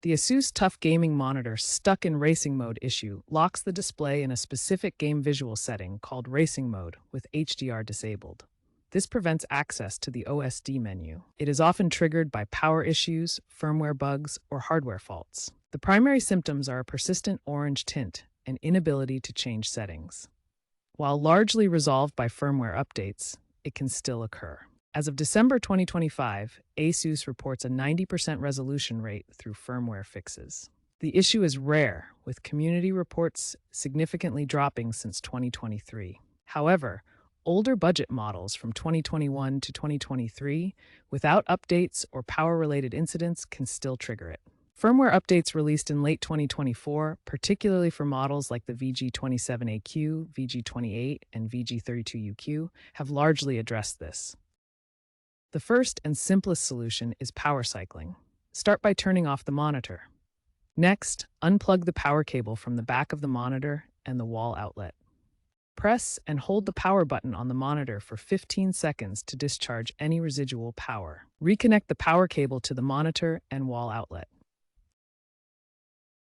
The ASUS TUF Gaming monitor stuck in racing mode issue locks the display in a specific GameVisual setting called racing mode with HDR disabled. This prevents access to the OSD menu. It is often triggered by power issues, firmware bugs, or hardware faults. The primary symptoms are a persistent orange tint and inability to change settings. While largely resolved by firmware updates, it can still occur. As of December 2025, ASUS reports a 90% resolution rate through firmware fixes. The issue is rare, with community reports significantly dropping since 2023. However, older budget models from 2021 to 2023, without updates or power-related incidents, can still trigger it. Firmware updates released in late 2024, particularly for models like the VG27AQ, VG28, and VG32UQ, have largely addressed this. The first and simplest solution is power cycling. Start by turning off the monitor. Next, unplug the power cable from the back of the monitor and the wall outlet. Press and hold the power button on the monitor for 15 seconds to discharge any residual power. Reconnect the power cable to the monitor and wall outlet.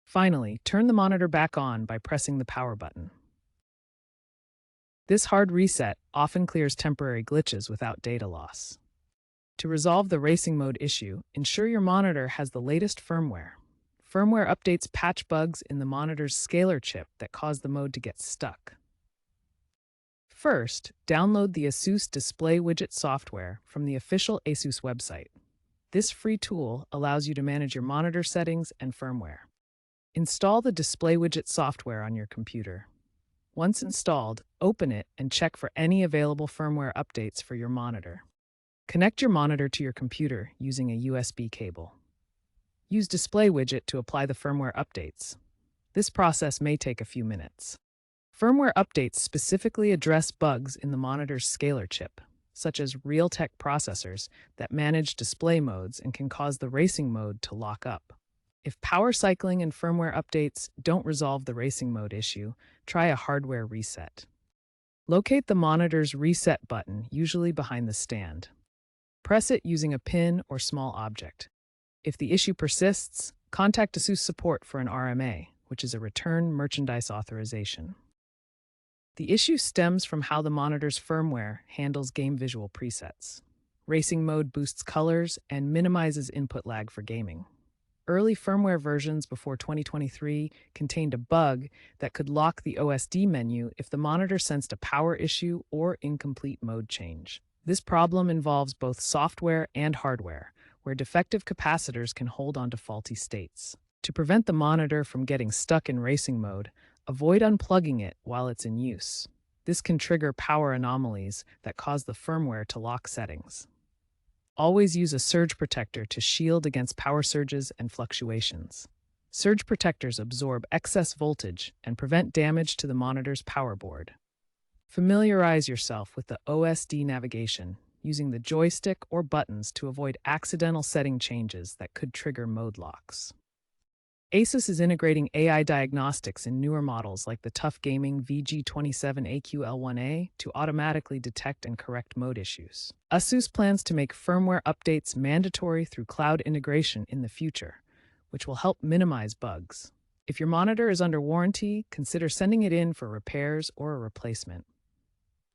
Finally, turn the monitor back on by pressing the power button. This hard reset often clears temporary glitches without data loss. To resolve the racing mode issue, ensure your monitor has the latest firmware. Firmware updates patch bugs in the monitor's scaler chip that cause the mode to get stuck. First, download the ASUS Display Widget software from the official ASUS website. This free tool allows you to manage your monitor settings and firmware. Install the Display Widget software on your computer. Once installed, open it and check for any available firmware updates for your monitor. Connect your monitor to your computer using a USB cable. Use Display Widget to apply the firmware updates. This process may take a few minutes. Firmware updates specifically address bugs in the monitor's scaler chip, such as Realtek processors that manage display modes and can cause the racing mode to lock up. If power cycling and firmware updates don't resolve the racing mode issue, try a hardware reset. Locate the monitor's reset button, usually behind the stand. Press it using a pin or small object. If the issue persists, contact ASUS support for an RMA, which is a Return Merchandise Authorization. The issue stems from how the monitor's firmware handles GameVisual presets. Racing mode boosts colors and minimizes input lag for gaming. Early firmware versions before 2023 contained a bug that could lock the OSD menu if the monitor sensed a power issue or incomplete mode change. This problem involves both software and hardware, where defective capacitors can hold onto faulty states. To prevent the monitor from getting stuck in racing mode, avoid unplugging it while it's in use. This can trigger power anomalies that cause the firmware to lock settings. Always use a surge protector to shield against power surges and fluctuations. Surge protectors absorb excess voltage and prevent damage to the monitor's power board. Familiarize yourself with the OSD navigation, using the joystick or buttons to avoid accidental setting changes that could trigger mode locks. ASUS is integrating AI diagnostics in newer models like the TUF Gaming VG27AQ-L1A to automatically detect and correct mode issues. ASUS plans to make firmware updates mandatory through cloud integration in the future, which will help minimize bugs. If your monitor is under warranty, consider sending it in for repairs or a replacement.